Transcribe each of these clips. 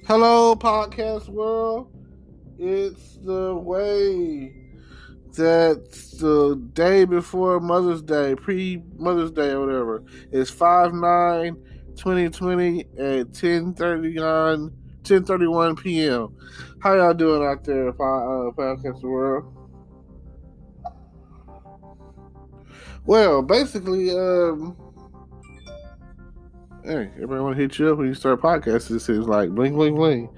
Hello, podcast world. It's the way that's the day before Mother's Day, pre Mother's Day or whatever. It's 5/9/2020 at 10:31 p.m. How y'all doing out there, podcast world? Well, basically, hey, everybody want to hit you up when you start podcasting. It seems like bling, bling, bling.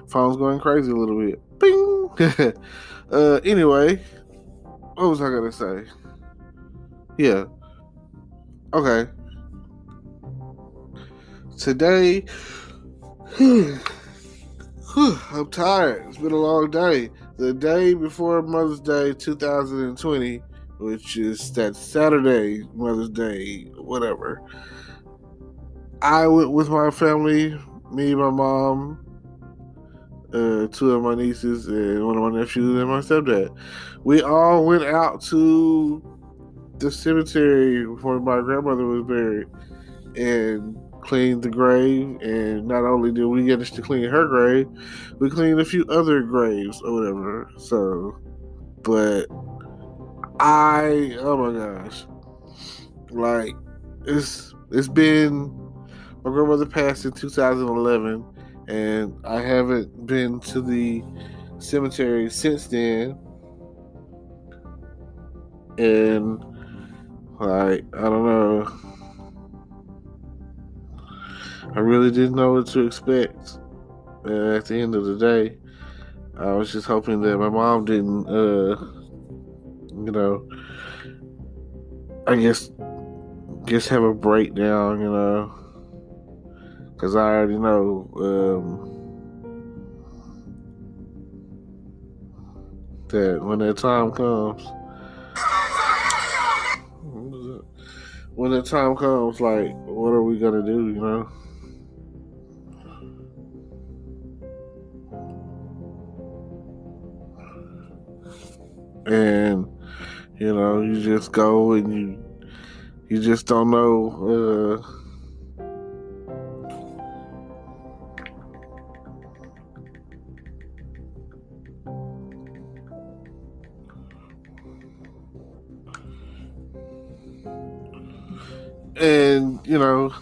Phone's going crazy a little bit. Bing. Anyway, what was I gonna say? Yeah. Okay. Today, I'm tired. It's been a long day. The day before Mother's Day 2020, which is that Saturday, Mother's Day, whatever. I went with my family, me, my mom, two of my nieces, and one of my nephews, and my stepdad. We all went out to the cemetery where my grandmother was buried and cleaned the grave. And not only did we get to clean her grave, we cleaned a few other graves or whatever. So, but oh my gosh, like it's been, my grandmother passed in 2011, and I haven't been to the cemetery since then. And like, I don't know, I really didn't know what to expect. At the end of the day, I was just hoping that my mom didn't, I guess have a breakdown, because I already know that when that time comes, like, what are we gonna do, And you just go and you just don't know. And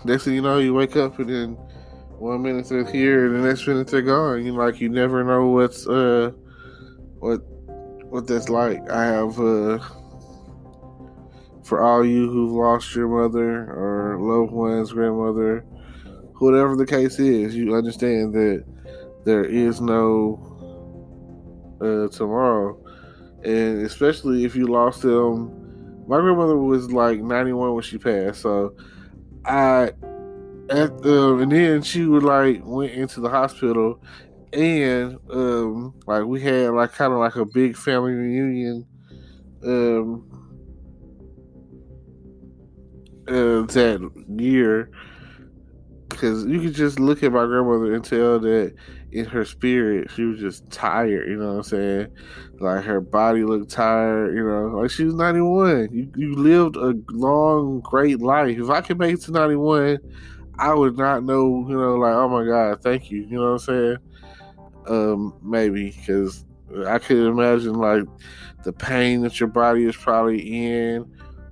next thing you know, you wake up and then 1 minute they're here and the next minute they're gone. You never know what's what that's like. I have for all you who've lost your mother or loved one's grandmother, whatever the case is, you understand that there is no tomorrow. And especially if you lost them. My grandmother was like 91 when she passed, so and then she would went into the hospital, and we had kind of like a big family reunion that year, because you could just look at my grandmother and tell that in her spirit she was just tired. You know what I'm saying? Like, her body looked tired. Like, she was 91. You lived a long, great life. If I could make it to 91, I would not know. Like, oh my God, thank you. You know what I'm saying? Maybe because I could imagine like the pain that your body is probably in,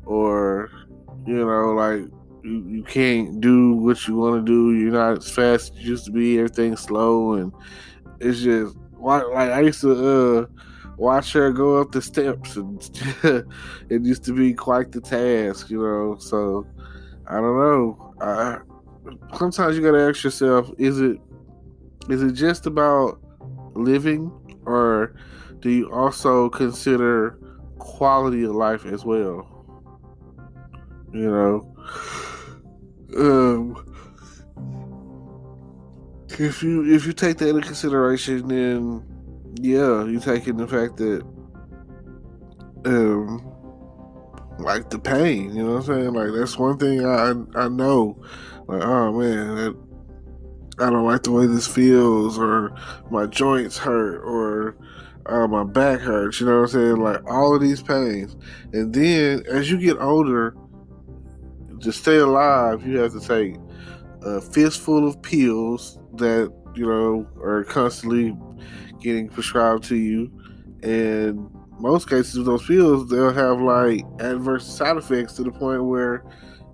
or like you can't do what you want to do. You're not as fast as you used to be. Everything's slow, and it's just like I used to watch her go up the steps, and it used to be quite the task, So I don't know. Sometimes you gotta ask yourself: is it just about living, or do you also consider quality of life as well? If you take that into consideration, then yeah, you take in the fact that like the pain, you know what I'm saying? Like, that's one thing I know. Like, oh man, I don't like the way this feels, or my joints hurt, or my back hurts, you know what I'm saying? Like, all of these pains. And then as you get older, to stay alive, you have to take a fistful of pills that are constantly getting prescribed to you. And most cases with those pills, they'll have like adverse side effects to the point where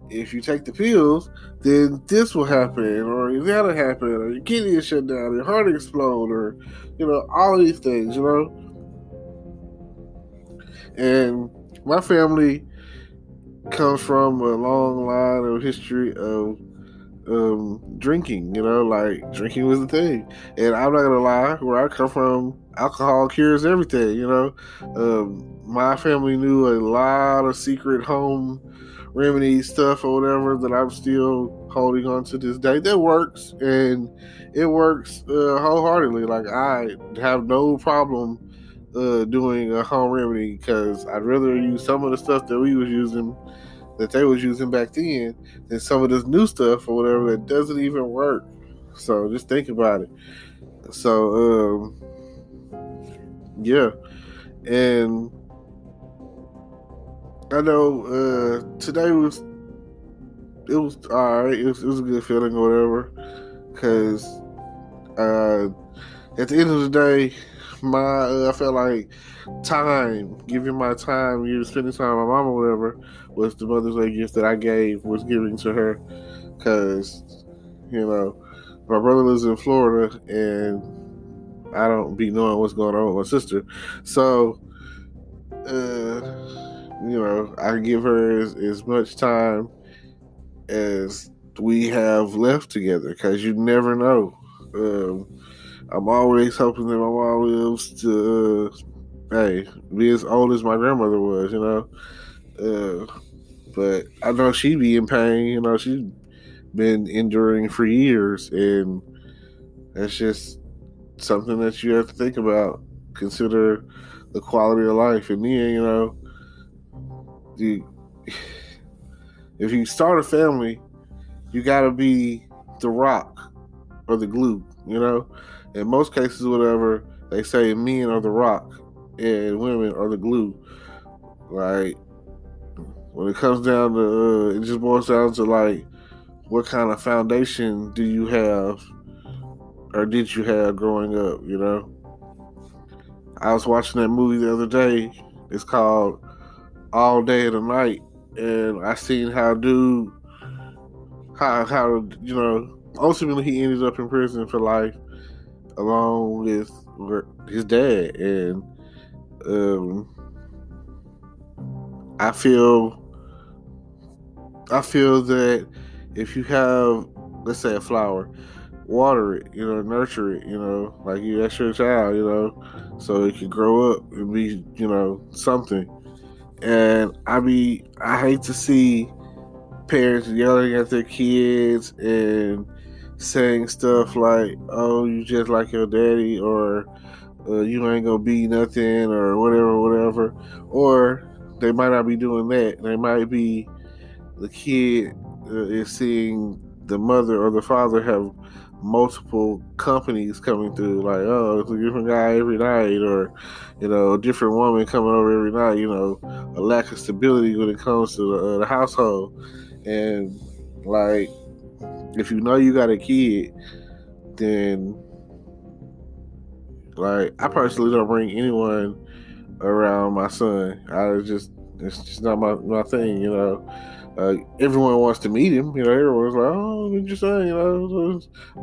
if you take the pills, then this will happen, or that'll happen, or your kidney will shut down, your heart will explode, or all of these things, And my family comes from a long line of history of drinking. Like drinking was the thing, and I'm not gonna lie. Where I come from, alcohol cures everything. My family knew a lot of secret home remedy stuff or whatever that I'm still holding on to this day. That works, and it works wholeheartedly. Like I have no problem doing a home remedy because I'd rather use some of the stuff that we was using that they was using back then than some of this new stuff or whatever that doesn't even work. So just think about it. So yeah, and I know today was all right. It was a good feeling or whatever because at the end of the day, I felt like giving my time, spending time with my mom or whatever, was the Mother's Day gift that I was giving to her. Because, my brother lives in Florida and I don't be knowing what's going on with my sister. So, I give her as much time as we have left together because you never know. I'm always hoping that my mom lives to, be as old as my grandmother was, But I know she be in pain, she's been enduring for years, and that's just something that you have to think about. Consider the quality of life. And then, if you start a family, you gotta be the rock or the glue, In most cases, whatever, they say men are the rock and women are the glue. Like, when it comes down to, it just boils down to, like, what kind of foundation do you have or did you have growing up, I was watching that movie the other day. It's called All Day and the Night. And I seen how ultimately he ended up in prison for life along with his dad. And I feel that if you have, let's say, a flower, water it, nurture it, like that's your child, so it can grow up and be, something. And I hate to see parents yelling at their kids and saying stuff like, "Oh, you just like your daddy," or "You ain't gonna be nothing," or whatever. Or they might not be doing that. They might be the kid is seeing the mother or the father have multiple companies coming through, like, oh, it's a different guy every night, or a different woman coming over every night. A lack of stability when it comes to the household. And like, if you know you got a kid, then like, I personally don't bring anyone around my son. It's just not my thing, everyone wants to meet him, everyone's like, oh, look at your son,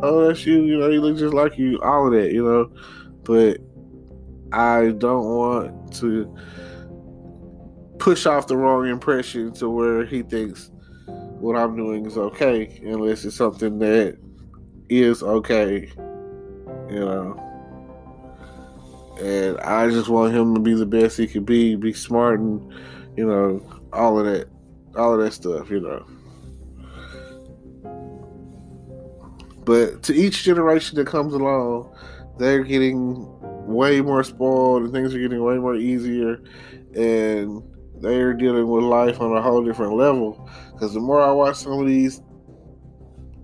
oh, that's you, he looks just like you, all of that, but I don't want to push off the wrong impression to where he thinks what I'm doing is okay, unless it's something that is okay, and I just want him to be the best he can be smart, and all of that stuff, But to each generation that comes along, they're getting way more spoiled and things are getting way more easier, and they're dealing with life on a whole different level. Because the more I watch some of these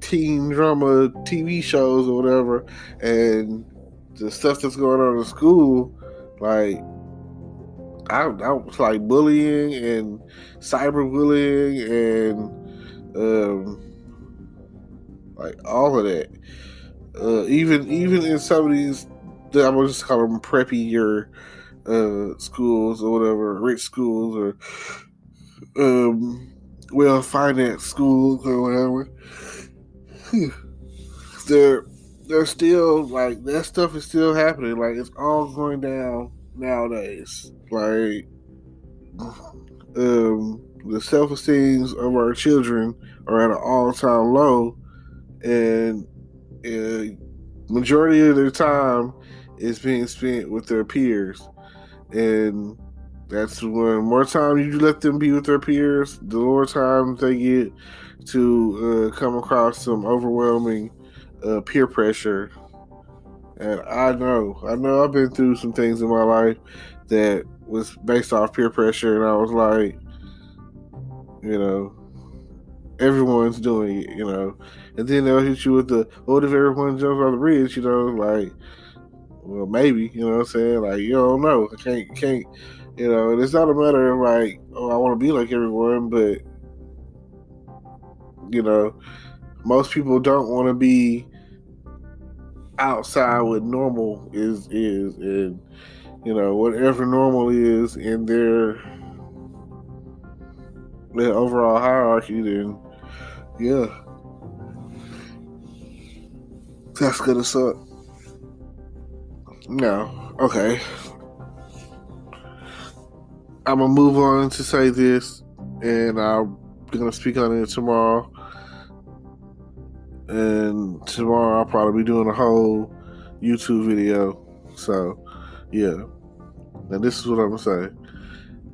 teen drama TV shows or whatever, and the stuff that's going on in school, like, I was like bullying and cyberbullying and like all of that. Even in some of these, I'm gonna just call them preppier schools or whatever, rich schools or well financed schools or whatever. They're still like that stuff is still happening. Like it's all going down nowadays. Like the self-esteems of our children are at an all-time low, and majority of their time is being spent with their peers, and that's when more time you let them be with their peers, the more time they get to come across some overwhelming peer pressure. And I know I've been through some things in my life that was based off peer pressure, and I was like, everyone's doing it, and then they'll hit you with the, what if everyone jumps on the bridge, like, well, maybe, you know what I'm saying? Like, you don't know. I can't, and it's not a matter of like, oh, I want to be like everyone, but, most people don't want to be outside what normal is, and, whatever normal is in their overall hierarchy, then, yeah, that's gonna suck. Now, okay, I'm gonna move on to say this, and I'm gonna speak on it tomorrow. And tomorrow I'll probably be doing a whole YouTube video. So, yeah. Now this is what I'm gonna say.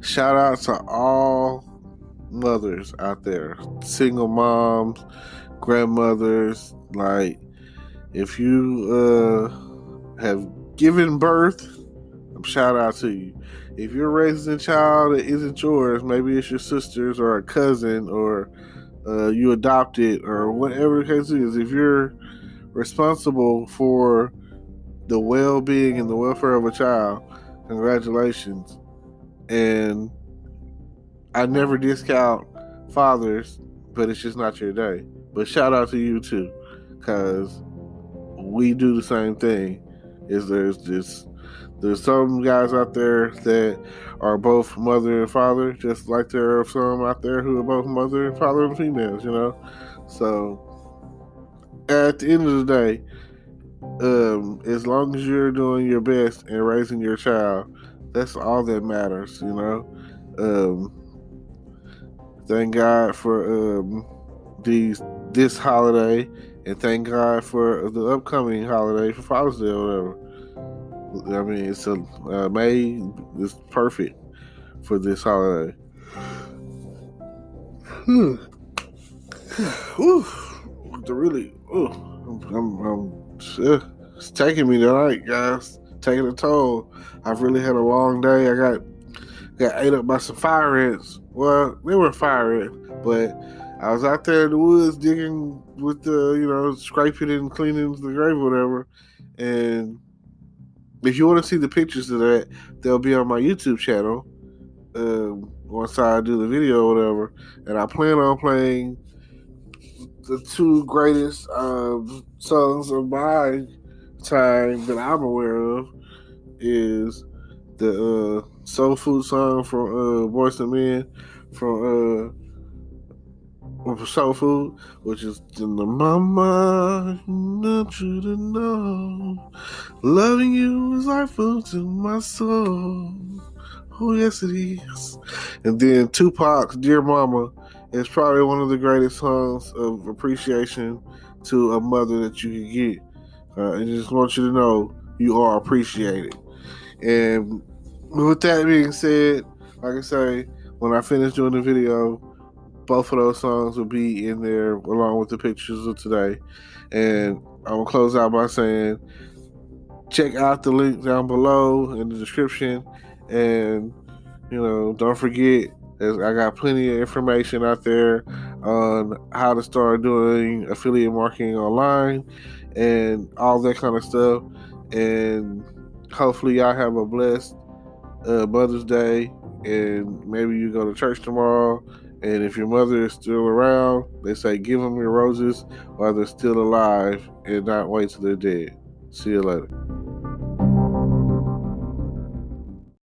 Shout out to all mothers out there, single moms, grandmothers. Like, if you have given birth, shout out to you. If you're raising a child that isn't yours, maybe it's your sister's or a cousin, or you adopted, or whatever the case is. If you're responsible for the well-being and the welfare of a child, congratulations. And I never discount fathers, but it's just not your day. But shout out to you too, because we do the same thing. There's some guys out there that are both mother and father, just like there are some out there who are both mother and father and females, So at the end of the day, as long as you're doing your best and raising your child, that's all that matters, Thank God for this holiday, and thank God for the upcoming holiday for Father's Day or whatever. I mean, it's May is perfect for this holiday. It's taking me tonight, guys. Taking a toll. I've really had a long day. I got ate up by some fire ants. Well, they were fire ants, but I was out there in the woods digging with the, scraping and cleaning the grave or whatever. And if you want to see the pictures of that, they'll be on my YouTube channel once I do the video or whatever. And I plan on playing the two greatest songs of my time that I'm aware of is the Soul Food song from Boyz II Men from Soul Food, which is in the mama, not you to know, loving you is like food to my soul. Oh yes it is. And then Tupac's Dear Mama is probably one of the greatest songs of appreciation to a mother that you can get. I just want you to know you are appreciated. And with that being said, like I say, when I finish doing the video, both of those songs will be in there along with the pictures of today. And I'm going to close out by saying, check out the link down below in the description. And, don't forget, I got plenty of information out there on how to start doing affiliate marketing online and all that kind of stuff. And hopefully y'all have a blessed Mother's Day, and maybe you go to church tomorrow And if your mother is still around, they say give them your roses while they're still alive and not wait till they're dead. See you later.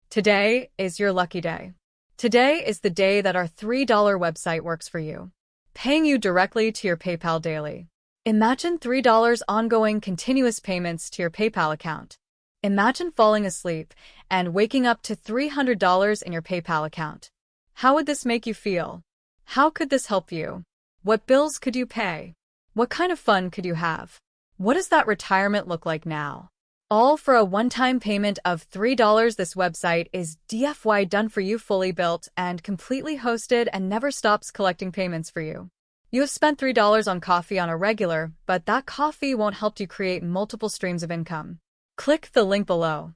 Today is your lucky day. Today is the day that our $3 website works for you, paying you directly to your PayPal daily. Imagine $3 ongoing continuous payments to your PayPal account. Imagine falling asleep and waking up to $300 in your PayPal account. How would this make you feel? How could this help you? What bills could you pay? What kind of fun could you have? What does that retirement look like now? All for a one-time payment of $3. This website is DFY done for you, fully built and completely hosted, and never stops collecting payments for you. You have spent $3 on coffee on a regular, but that coffee won't help you create multiple streams of income. Click the link below.